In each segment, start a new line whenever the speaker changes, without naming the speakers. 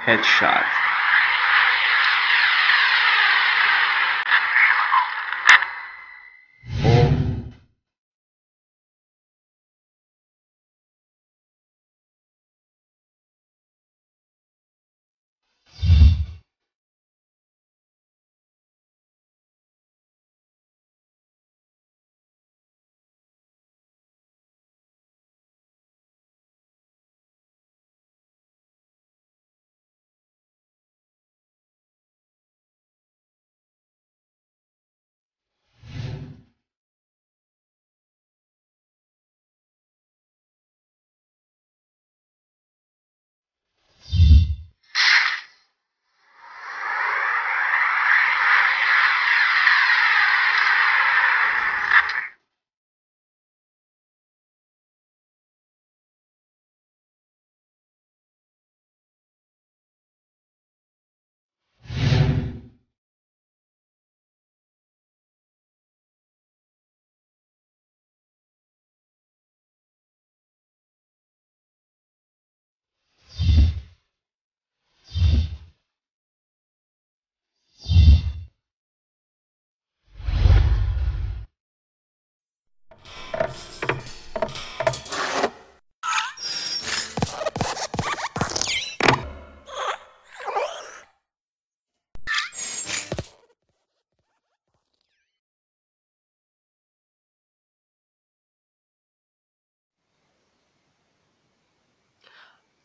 headshot.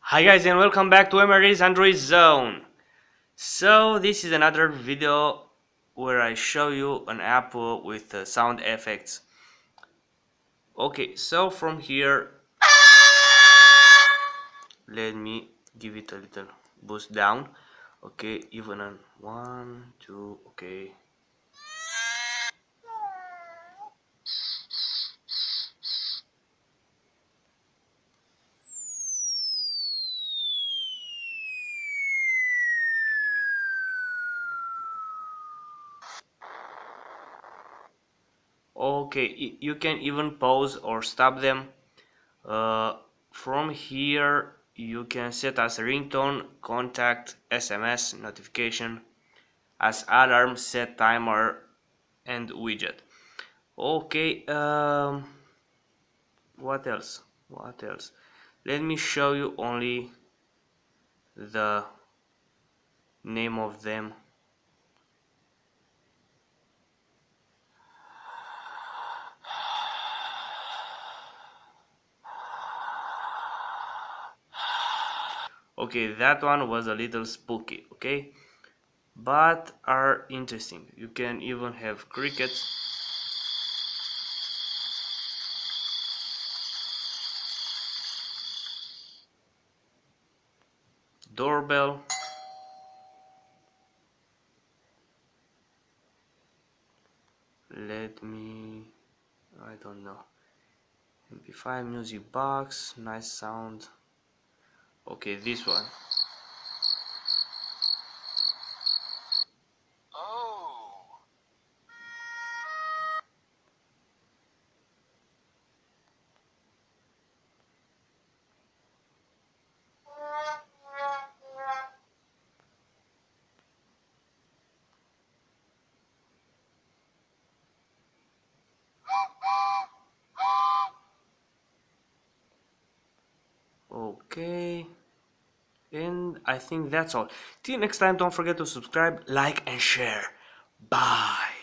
Hi guys, and welcome back to M.R.A's Android Zone. So this is another video where I show you an app with sound effects. Okay, so from here, let me give it a little boost down. Okay, even on 1, 2, okay. Okay, you can even pause or stop them. From here you can set as ringtone, contact, SMS, notification, as alarm, set timer, and widget. Okay, what else? Let me show you only the name of them. Okay, that one was a little spooky, okay, but are interesting. You can even have crickets. Doorbell. Let me, I don't know, MP5 music box, nice sound. Okay, this one. Okay, and I think that's all. Till next time, don't forget to subscribe, like, and share. Bye.